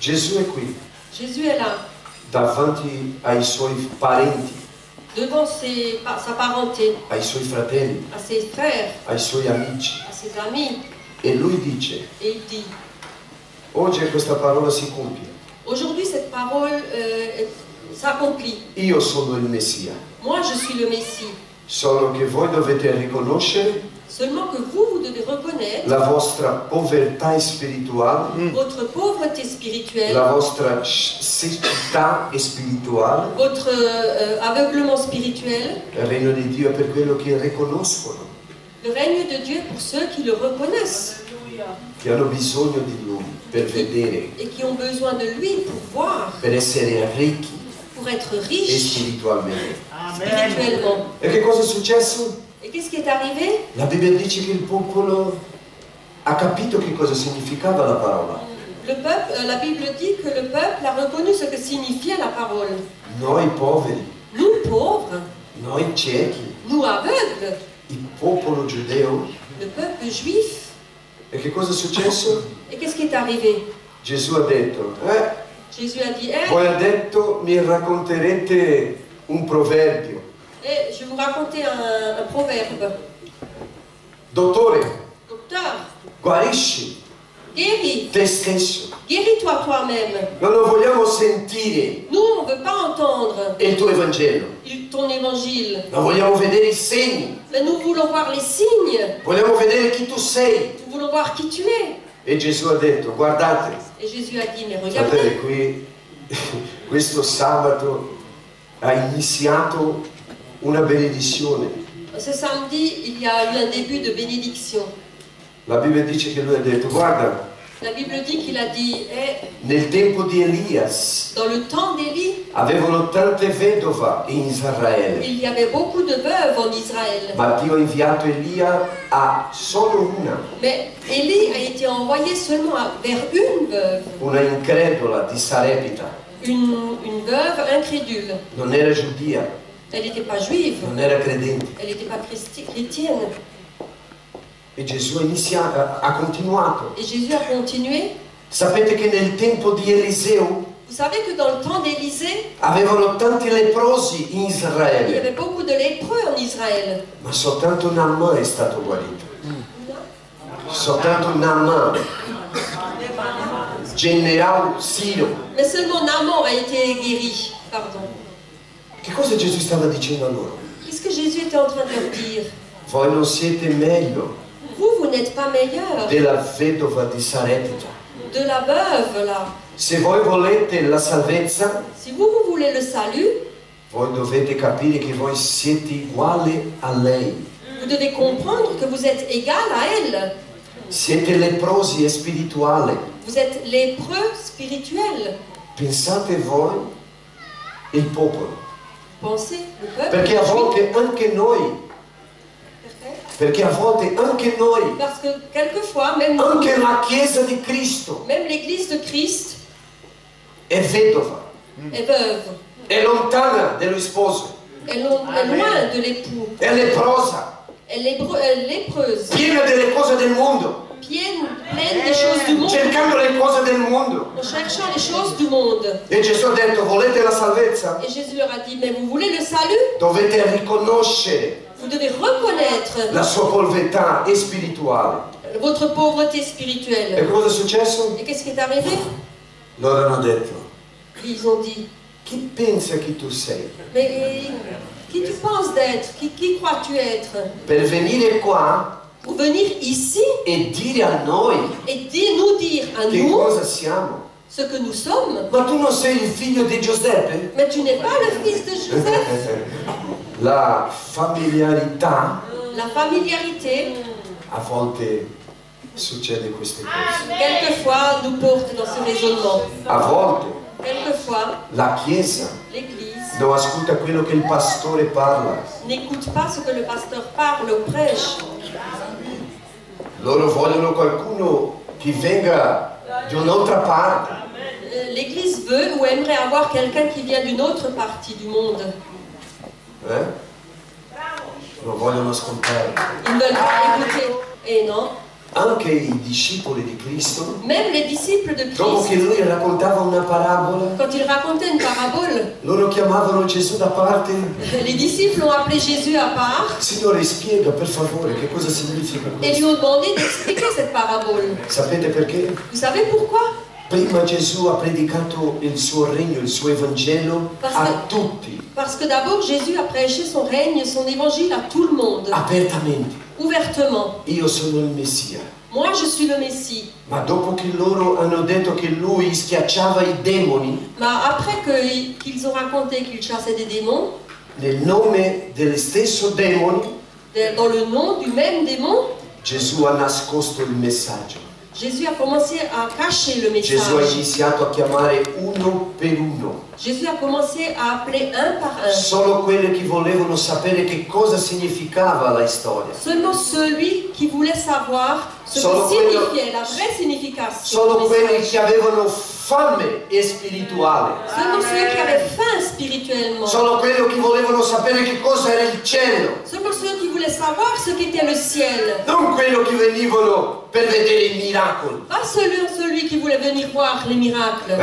B: Gesù è qui,
C: Jésus est là,
B: davanti ai suoi parenti,
C: devant sa parenté,
B: ai suoi fratelli,
C: à ses frères,
B: ai suoi amici.
C: à ses amis,
B: E lui dice,
C: et il dit,
B: oggi questa parola si compie.
C: aujourd'hui cette parole s'accomplit.
B: Io sono il Messia,
C: Moi je suis le Messie.
B: solo che voi dovete riconoscere
C: Seulement que vous devez reconnaître
B: la vostra povertà spirituale,
C: votre pauvreté spirituelle,
B: la vostra siccità spirituale.
C: votre aveuglement spirituel.
B: Il regno di Dio è per quello che riconoscono,
C: Le règne de Dieu pour ceux qui le reconnaissent
B: che hanno bisogno di Lui per vedere,
C: et qui ont besoin de lui pour voir,
B: per essere ricchi
C: pour être
B: e
C: riches
B: spiritualmente.
C: spirituellement.
B: E che cosa è successo?
C: Et qu'est-ce qui est arrivé?
B: La Bibbia dice che il popolo ha capito che cosa significava la parola.
C: La Bible dit que le peuple a reconnu ce que signifiait la parole.
B: Noi poveri,
C: Nous pauvres,
B: noi ciechi,
C: nous aveugles,
B: il popolo giudeo.
C: le peuple juif.
B: E che cosa è successo?
C: Et qu'est-ce qui est arrivé?
B: Gesù ha detto,
C: Jésus a dit,
B: poi ha detto, mi racconterete un proverbio.
C: je vais vous raconter un proverbe.
B: Dottore,
C: Docteur,
B: guarisci
C: guéris,
B: te stesso.
C: guéris-toi toi-même.
B: Non lo vogliamo sentire
C: Nous, on ne veut pas entendre
B: il tuo Evangelo.
C: ton évangile.
B: Non vogliamo vedere i segni.
C: Mais nous voulons voir les signes.
B: Vogliamo vedere chi tu sei.
C: Nous voulons voir qui tu es.
B: E Gesù ha detto, guardate,
C: Et Jésus a dit, mais
B: fratelli,
C: regardez,
B: qui questo sabato ha iniziato una benedizione.
C: ce samedi, il y a eu un début de bénédiction.
B: La Bibbia dice che lui ha detto, guarda,
C: La Bible dit qu'il a dit,
B: nel tempo di Elias
C: dans le temps d'Élie,
B: avevano tante vedove in Israele,
C: il y avait beaucoup de veuves en Israël.
B: ma Dio ha inviato Elia a solo una
C: Élie a été envoyé seulement vers une veuve,
B: incredula di Sarepta.
C: une veuve incrédule.
B: Non era giudia,
C: Elle n'était pas juive,
B: non era credente.
C: elle n'était pas chrétienne.
B: E Gesù ha continuato.
C: Et Jésus a continué.
B: Sapete che nel tempo di Eliseo
C: Vous savez que dans le temps d'Élisée,
B: avevano tanti leprosi in
C: il y
B: Israele,
C: avait beaucoup de lépreux en Israël.
B: ma soltanto Naaman è stato guarito. Soltanto Naaman, generale Siro.
C: Mais seulement Naaman a été guéri. Pardon.
B: Che cosa Gesù stava dicendo a loro?
C: Qu'est-ce que Jésus était en train de leur dire?
B: Voi non siete meglio
C: Vous n'êtes pas meilleurs
B: della vedova di Sarepta.
C: de la veuve là.
B: Se voi volete la salvezza,
C: Si vous voulez le salut,
B: voi dovete capire che voi siete uguali a lei.
C: vous devez comprendre que vous êtes égal à elle.
B: Siete leprosi e spirituali.
C: Vous êtes lépreux spirituel.
B: Pensate voi il popolo.
C: Pensez, le peuple.
B: Perché a volte anche noi,
C: Parce que quelquefois, même nous,
B: anche la Chiesa di Cristo
C: même l'Église de Christ
B: è vedova,
C: est veuve.
B: è lontana dello sposo,
C: Elle est loin de l'époux.
B: è leprosa,
C: Elle est lépreuse.
B: piena delle cose del mondo,
C: Pleine des choses du monde.
B: cercando le cose del mondo.
C: En cherchant les choses du monde.
B: E Gesù ha detto, volete la salvezza?
C: Et Jésus leur a dit, mais vous voulez le salut?
B: Dovete riconoscere
C: Vous devez reconnaître
B: la sua povertà spirituale.
C: votre pauvreté
B: E
C: spirituelle.
B: cosa è successo?
C: Et qu'est-ce qui est arrivé?
B: Loro hanno detto,
C: Ils ont dit,
B: chi pensa che tu sei?
C: mais qui tu penses d'être? Qui crois-tu être?
B: Per venire qua
C: Pour venir ici
B: e dire a noi
C: et nous dire à
B: che
C: nous
B: cosa siamo.
C: ce que nous sommes.
B: Ma tu non sei il figlio di Giuseppe?
C: Mais tu n'es pas le fils de Joseph.
B: La familiarità
C: La familiarité,
B: a volte succede queste cose.
C: quelquefois, nous porte dans ce raisonnement.
B: A volte
C: Quelquefois,
B: la Chiesa
C: l'Église
B: non ascolta quello che il pastore parla.
C: n'écoute pas ce que le pasteur parle ou prêche.
B: Loro vogliono qualcuno che venga di un'altra parte.
C: L'Église veut ou aimerait avoir quelqu'un qui vient d'une autre partie du monde.
B: Non vogliono ascoltare.
C: Ils ne veulent pas écouter. Et non,
B: Anche i discepoli di Cristo,
C: même les disciples de
B: dopo che
C: Christ,
B: lui raccontava una parabola,
C: quand il racontait une parabole,
B: loro chiamavano Gesù da parte.
C: les disciples ont appelé Jésus à part
B: Signore, spiega per favore che cosa significa
C: et lui
B: questo.
C: ont demandé d'expliquer cette parabole.
B: Sapete perché?
C: Vous savez pourquoi?
B: Prima Gesù ha predicato il suo regno, il suo Evangelo a
C: Perché-
B: tutti,
C: Parce que d'abord Jésus a prêché son règne, son évangile à tout le monde,
B: apertamente.
C: ouvertement.
B: Io sono il Messia.
C: Moi je suis le Messie.
B: Ma dopo che loro hanno detto che lui schiacciava i demoni,
C: Mais après qu'ils ont raconté qu'il chassait des démons,
B: nel nome dello stesso demoni,
C: dans le nom du même démon,
B: Gesù ha nascosto il messaggio.
C: Jésus a commencé à cacher le
B: Gesù ha
C: message.
B: iniziato a chiamare uno per uno.
C: Jésus a commencé à appeler un par un.
B: Solo quelli che volevano sapere che cosa significava la storia.
C: Seulement celui qui voulait savoir ce
B: Solo
C: que
B: quello-
C: signifiait, la vraie signification.
B: Solo
C: du
B: quelli
C: message.
B: che avevano fame spirituale.
C: Seulement ceux qui avaient faim spirituellement.
B: Solo quelli che volevano sapere che cosa era il cielo.
C: Seulement ceux qui voulaient savoir ce qu'était le ciel.
B: Non quelli che venivano per vedere i miracoli.
C: Pas celui qui voulait venir voir les miracles.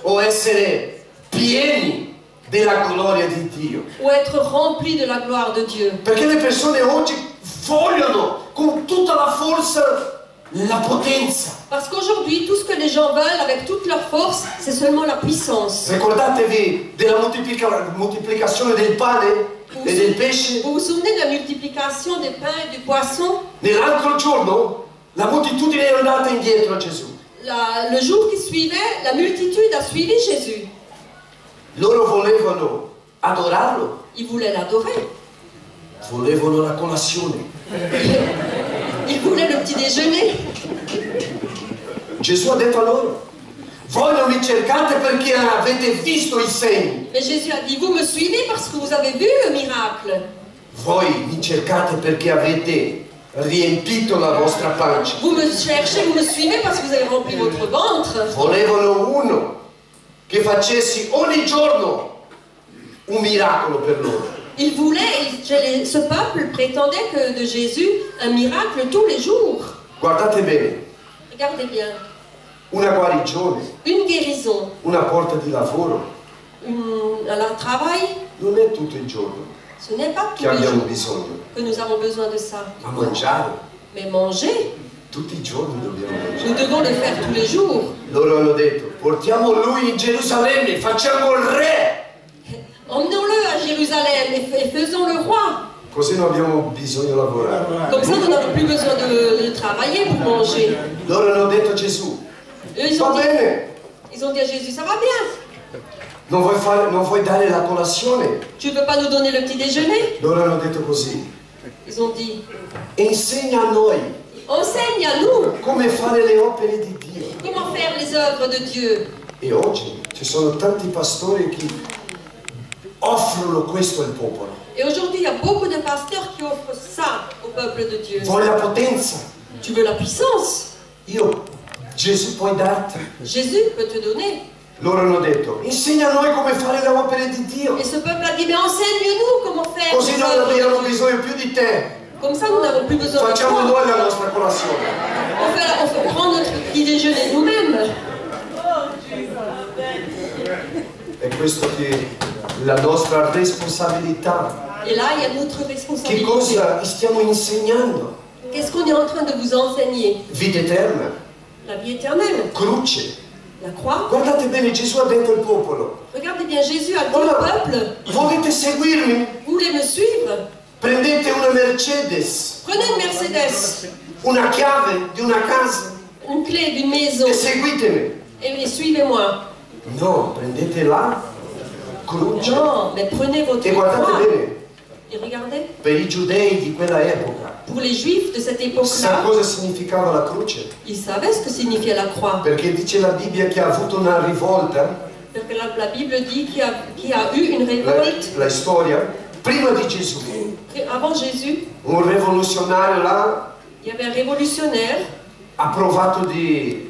B: O essere pieni della gloria di Dio.
C: Ou être rempli de la gloire de Dieu.
B: Perché le persone oggi vogliono con tutta la forza la potenza.
C: Parce qu'aujourd'hui, tout ce que les gens veulent avec toute leur force, c'est seulement la puissance.
B: Ricordatevi della moltiplicazione del pane e del pesce?
C: Vous vous souvenez de la multiplication des pains et du poisson?
B: Nell'altro giorno la moltitudine è andata indietro a Gesù.
C: Le jour qui suivait, la multitude a suivi Jésus.
B: Loro volevano adorarlo.
C: Ils voulaient l'adorer.
B: Volevano la colazione.
C: Ils voulaient le petit déjeuner.
B: Gesù ha detto a loro: voi non mi cercate perché avete visto i segni.
C: Mais Jésus a dit, vous me suivez parce que vous avez vu le miracle.
B: Voi mi cercate perché avete riempito la vostra pancia.
C: Vous me cherchez, vous me suivez parce que vous avez rempli votre ventre.
B: Volevano uno che facesse ogni giorno un miracolo per loro.
C: Il voulait, ce peuple prétendait que de Jésus un miracle tous les jours.
B: Guardate bene,
C: Regardez bien,
B: una guarigione,
C: une guérison,
B: una porta di lavoro,
C: un travail,
B: non è tutto il giorno
C: ce n'est pas tous
B: che
C: les
B: abbiamo
C: jours
B: bisogno,
C: que nous avons besoin de ça.
B: ma mangiare
C: Mais manger,
B: tutti i giorni dobbiamo mangiare.
C: nous devons le faire tous les jours.
B: Loro hanno detto: portiamo lui in Gerusalemme, facciamo il re.
C: Emmenons-le à Jérusalem et faisons le roi.
B: Così non abbiamo bisogno di lavorare.
C: Comme ça, nous n'avons plus besoin de travailler pour manger.
B: Loro hanno detto a Gesù:
C: Eux, ils
B: va
C: ont
B: bene,
C: dit à Jésus, ça va bien.
B: non vuoi dare la colazione?
C: Tu ne veux pas nous donner le petit déjeuner?
B: Loro hanno detto così:
C: Ils ont dit,
B: insegna a noi
C: enseigne à nous
B: come fare le opere di Dio.
C: comment faire les œuvres de Dieu.
B: E oggi ci sono tanti pastori che offrono questo al popolo.
C: Et aujourd'hui, il y a beaucoup de pasteurs qui offrent ça au peuple de Dieu.
B: Vuoi la potenza?
C: Tu veux la puissance?
B: Gesù puoi darti.
C: Jésus peut te donner.
B: Loro hanno detto: insegna a noi come fare le opere di Dio.
C: Et ce peuple a dit, mais enseigne-nous comment faire
B: Così
C: les
B: non
C: œuvres
B: abbiamo
C: de Dieu.
B: bisogno più di te.
C: Comme ça, nous n'avons plus besoin de
B: Facciamo
C: toi.
B: noi la nostra colazione.
C: On fait prendre notre petit déjeuner nous-mêmes.
B: È questo che è la nostra responsabilità.
C: Et là, il y a notre
B: Che
C: responsabilité.
B: cosa stiamo insegnando?
C: Qu'est-ce qu'on est en train de vous enseigner?
B: Vita eterna,
C: La vie éternelle,
B: croce.
C: la croix.
B: Guardate bene, Gesù ha detto al popolo:
C: Regardez bien, Jésus a dit au
B: ora,
C: peuple,
B: volete seguirmi?
C: vous voulez me suivre?
B: Prendete una Mercedes,
C: Prenez une Mercedes,
B: una chiave di una casa
C: une clé d'une maison
B: e seguitemi.
C: et suivez-moi.
B: No, prendete la croce.
C: Non, mais prenez votre
B: E guardate
C: croix.
B: bene,
C: Et regardez,
B: per i giudei di quella epoca,
C: pour les juifs de cette
B: sa
C: époque-là,
B: cosa significava la croce?
C: ils savaient ce que signifiait la croix.
B: Perché dice la Bibbia che ha avuto una rivolta,
C: Parce que la Bible dit qu'il y a eu une révolte
B: la storia, prima di Gesù.
C: avant Jésus.
B: Un rivoluzionario là
C: Il y avait un révolutionnaire
B: ha provato di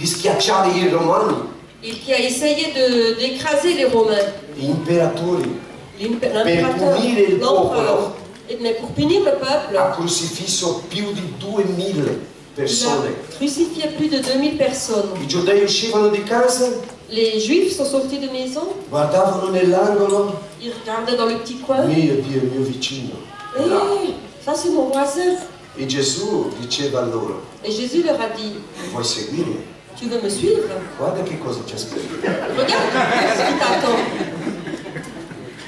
B: schiacciare i romani,
C: qui a essayé d'écraser les Romains,
B: gli imperatori,
C: l'impérateur,
B: punire il
C: l'empereur.
B: popolo.
C: Mais pour punir le peuple,
B: ha crocifisso più di 2000
C: il
B: persone.
C: a crucifié plus de 2000 personnes.
B: I giudei uscivano di casa,
C: Les Juifs sont sortis de maison,
B: guardavano nell'angolo,
C: ils regardaient dans le petit coin.
B: mio Dio, il mio vicino. là.
C: Hey, ça c'est mon voisin.
B: E Gesù diceva a loro:
C: Et Jésus leur a dit,
B: vuoi seguirmi?
C: tu veux me suivre?
B: Guarda che cosa ci aspetta.
C: Regarde ce qui t'attend.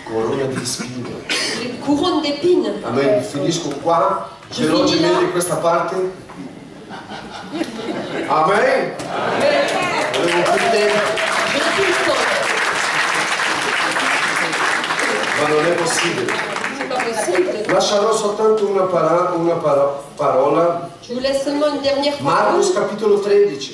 B: Corona di spine.
C: Les couronnes d'épines.
B: Amen. Finisco qua, velocemente in questa parte. Amen. Avevo più tempo,
C: Je n'ai plus le temps.
B: ma non è possibile.
C: C'est pas possible.
B: Lascerò soltanto una parola.
C: Je vous laisse seulement une dernière
B: Marcos
C: parole
B: capitolo 13.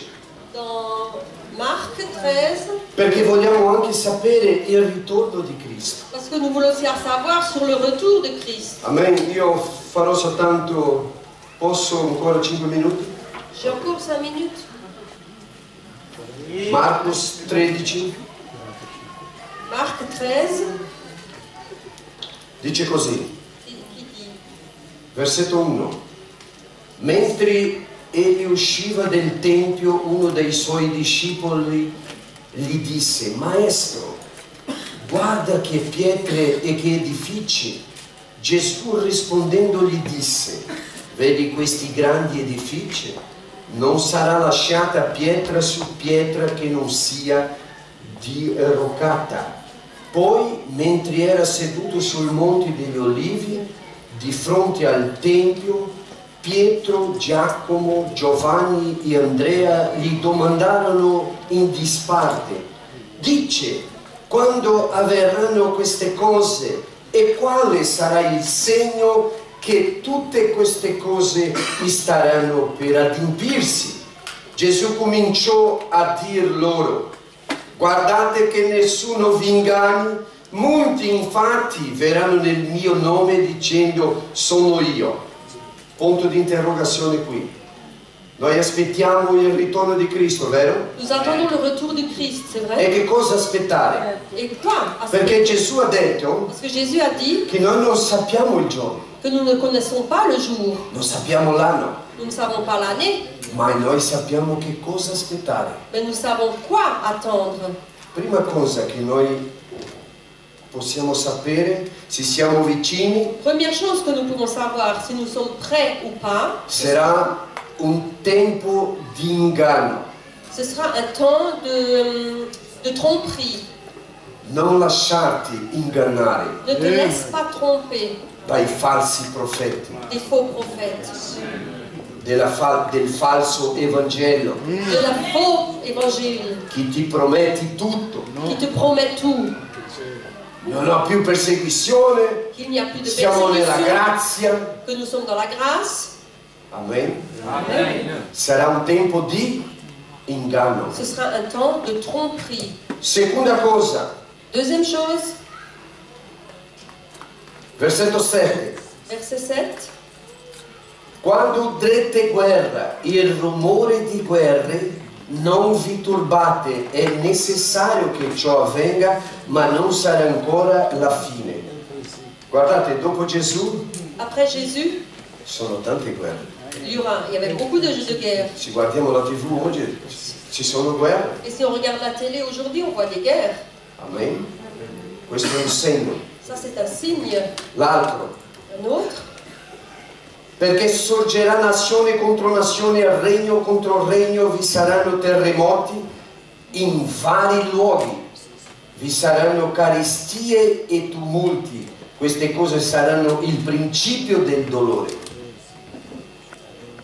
C: dans Marc 13,
B: Perché vogliamo anche sapere il ritorno di Cristo.
C: parce que nous voulons aussi savoir sur le retour de Christ.
B: Amen. Io farò soltanto, posso ancora 5 minuti?
C: J'ai encore 5 minutes.
B: Marcos 13
C: Marc 13,
B: dice così,
C: qui dit,
B: versetto 1. Mentre egli usciva del tempio, uno dei suoi discepoli gli disse: Maestro, guarda che pietre e che edifici. Gesù rispondendo gli disse: vedi questi grandi edifici? Non sarà lasciata pietra su pietra che non sia diroccata. Poi, mentre era seduto sul monte degli Olivi, di fronte al tempio, Pietro, Giacomo, Giovanni e Andrea gli domandarono in disparte: dice, quando avverranno queste cose e quale sarà il segno che tutte queste cose staranno per adempirsi? Gesù cominciò a dir loro: guardate che nessuno vi inganni, molti infatti verranno nel mio nome dicendo sono io. Punto di interrogazione qui. Noi aspettiamo il ritorno di Cristo, vero?
C: nous attendons le retour du Christ, c'est
B: E
C: vrai?
B: che cosa aspettare?
C: Et quoi?
B: Perché Gesù ha detto
C: Parce que Jésus a dit
B: che noi non sappiamo il giorno,
C: que nous ne connaissons pas le jour,
B: non sappiamo l'anno,
C: nous ne savons pas l'année,
B: ma noi sappiamo che cosa aspettare.
C: mais nous savons quoi attendre.
B: Prima cosa che noi possiamo sapere, se siamo vicini,
C: Première chose que nous pouvons savoir si nous sommes prêts ou pas,
B: sarà un tempo di inganno.
C: ce sera un temps de tromperie.
B: Non lasciarti ingannare
C: Ne te laisse pas tromper
B: dai falsi profeti,
C: des faux prophètes,
B: del falso Evangelo,
C: de la faux évangile
B: chi ti promette tutto.
C: qui te promet tout,
B: Non ho più persecuzione,
C: qu'il n'y a plus de
B: siamo nella
C: persécution,
B: grazia.
C: que nous sommes dans la grâce.
B: Amen. Sarà un tempo di inganno.
C: Ce sera un temps de tromperie.
B: Seconda cosa,
C: Deuxième chose,
B: versetto 7.
C: verset 7.
B: Quando udrete guerra, il rumore di guerre, non vi turbate, è necessario che ciò avvenga, ma non sarà ancora la fine. Guardate, dopo Gesù
C: Après Jésus,
B: sono tante guerre.
C: il y avait beaucoup de jeux de guerre.
B: Se guardiamo la TV oggi ci sono guerre.
C: Et si on regarde la télé aujourd'hui, on voit des guerres.
B: Amen. Questo è un segno.
C: Ça, c'est un signe.
B: L'altro,
C: Un autre,
B: perché sorgerà nazione contro nazione, regno contro regno, vi saranno terremoti in vari luoghi, vi saranno carestie e tumulti. Queste cose saranno il principio del dolore.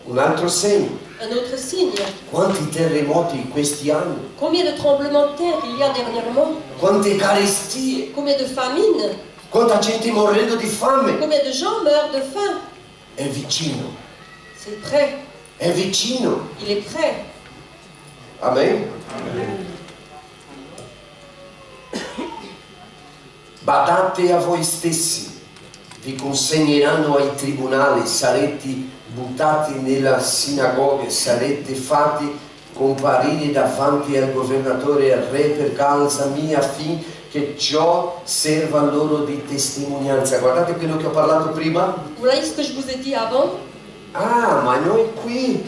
B: Un altro segno.
C: un autre signe.
B: Quanti terremoti in questi anni,
C: Combien de tremblements de terre il y a dernièrement?
B: quante carestie,
C: Combien de famines?
B: quanta gente morendo di fame.
C: Combien de gens meurent de faim?
B: È vicino,
C: C'est prêt.
B: è vicino.
C: Il est prêt.
B: Amen. Badate a voi stessi, vi consegneranno ai tribunali, sarete buttati nella sinagoga, sarete fatti comparire davanti al governatore e al re per causa mia, affinché ciò serva loro di testimonianza. Guardate quello che ho parlato prima.
C: Vous voyez ce que je vous ai dit avant?
B: Ah, ma noi qui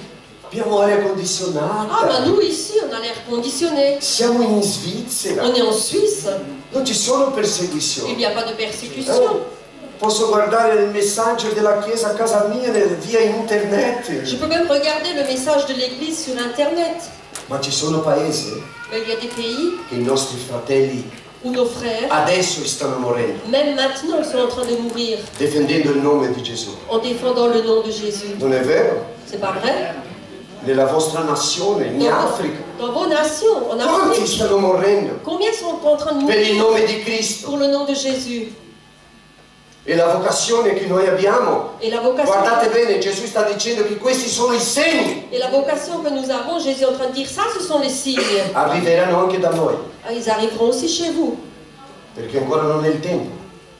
B: abbiamo aria condizionata.
C: Ah, bah nous ici, on a l'air conditionné.
B: Siamo in Svizzera,
C: On est en Suisse.
B: non ci sono
C: Il
B: persecuzioni.
C: n'y a pas de persécution.
B: Posso guardare il messaggio della chiesa a casa mia via internet.
C: Je peux même regarder le message de l'église sur Internet.
B: Ma ci sono paesi
C: Mais il y a des pays
B: che i nostri fratelli
C: où nos frères,
B: adesso stanno morendo,
C: même maintenant, ils sont en train de mourir
B: difendendo il nome di Gesù.
C: en défendant le nom de Jésus.
B: Non è vero?
C: C'est pas vrai?
B: Nella vostra nazione, in Africa,
C: Dans vos nations, en
B: quanti
C: Afrique,
B: stanno morendo
C: combien sont en train de
B: per il
C: mourir
B: nome di Cristo?
C: pour le nom de Jésus?
B: E la vocazione che noi abbiamo,
C: Et la vocation,
B: guardate bene, Gesù sta dicendo che questi sono i segni,
C: et la vocation que nous avons, Jésus est en train de dire ça, ce sont les signes.
B: arriveranno anche da noi,
C: Ah, ils arriveront aussi chez vous.
B: perché ancora non è il tempo.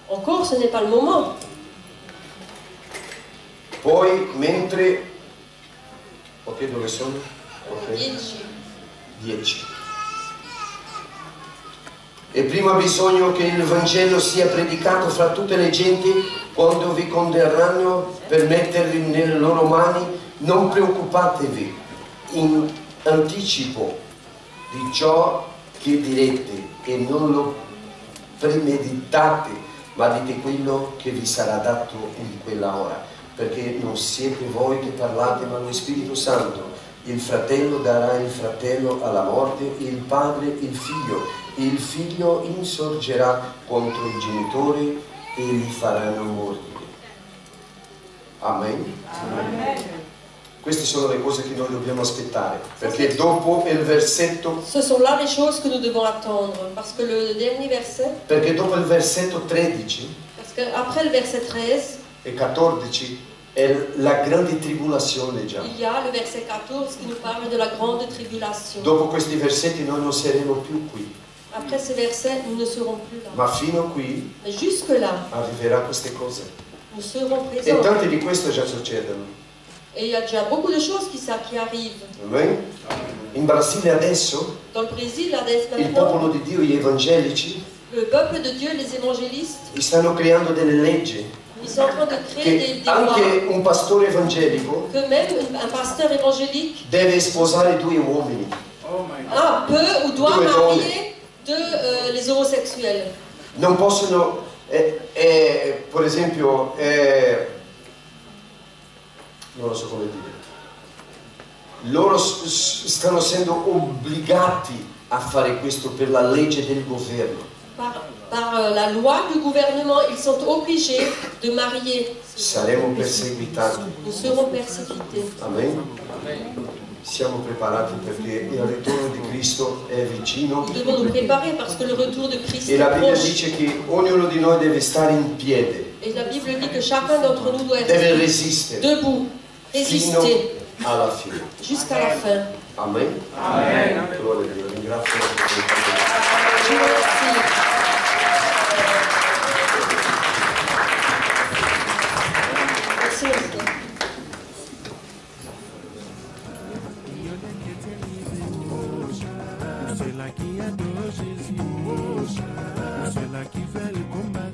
C: Encore, ce n'est pas le moment.
B: Poi mentre, ok, dove sono? Ok,
C: 10.
B: 10. E prima bisogna che il Vangelo sia predicato fra tutte le genti. Quando vi condanneranno per metterli nelle loro mani, non preoccupatevi in anticipo di ciò che direte e non lo premeditate, ma dite quello che vi sarà dato in quella ora, perché non siete voi che parlate, ma lo Spirito Santo. Il fratello darà il fratello alla morte, il padre il figlio insorgerà contro i genitori e li faranno morire. Amen.
C: Amen.
B: Queste sono le cose che noi dobbiamo aspettare, perché dopo il versetto,
C: Ce sont là les choses que nous devons attendre, parce que le dernier verset,
B: perché dopo il versetto 13
C: parce qu'après le verset 13,
B: e 14 è la grande tribolazione già.
C: il y a le verset 14 qui nous parle de la grande tribulation.
B: Dopo questi versetti noi non saremo più qui,
C: Après ces versets, nous ne serons plus là.
B: ma fino a qui
C: Mais jusque-là,
B: arriverà queste cose.
C: nous serons
B: E
C: présents.
B: tante di queste già succedono.
C: Et il y a déjà beaucoup de choses qui arrivent.
B: Amen? In Brasile adesso
C: Dans le Brésil, là, dès
B: il
C: maintenant,
B: popolo di Dio, gli evangelici,
C: le peuple de Dieu, les évangélistes,
B: stanno creando delle leggi
C: ils sont en train de créer
B: che
C: des lois
B: anche un pastore evangelico
C: que même un pasteur évangélique
B: deve sposare 2 uomini.
C: peut ou doit
B: Due donne.
C: marier les homosexuels.
B: Non possono, per esempio, non lo so come dire, loro stanno essendo obbligati a fare questo per la legge del governo.
C: Par la loi du gouvernement, ils sont obligés de marier.
B: Saremo perseguitati.
C: Nous serons persécutés.
B: Amen. Siamo preparati perché il ritorno di Cristo è vicino.
C: Nous devons nous préparer parce que le retour de Christ
B: E
C: est
B: la Bibbia
C: proche.
B: dice che ognuno di noi deve stare in piede,
C: Et la Bible dit que chacun d'entre nous doit
B: deve
C: être
B: resistere
C: debout,
B: fino
C: résister
B: alla fine.
C: jusqu'à la fin.
B: Amen.
A: Amen.
B: Gloria a Dio, ringrazio.
C: Je vous remercie. Merci, monsieur.
A: Ceux-là qui adorent Jésus, ceux-là qui veulent combattre.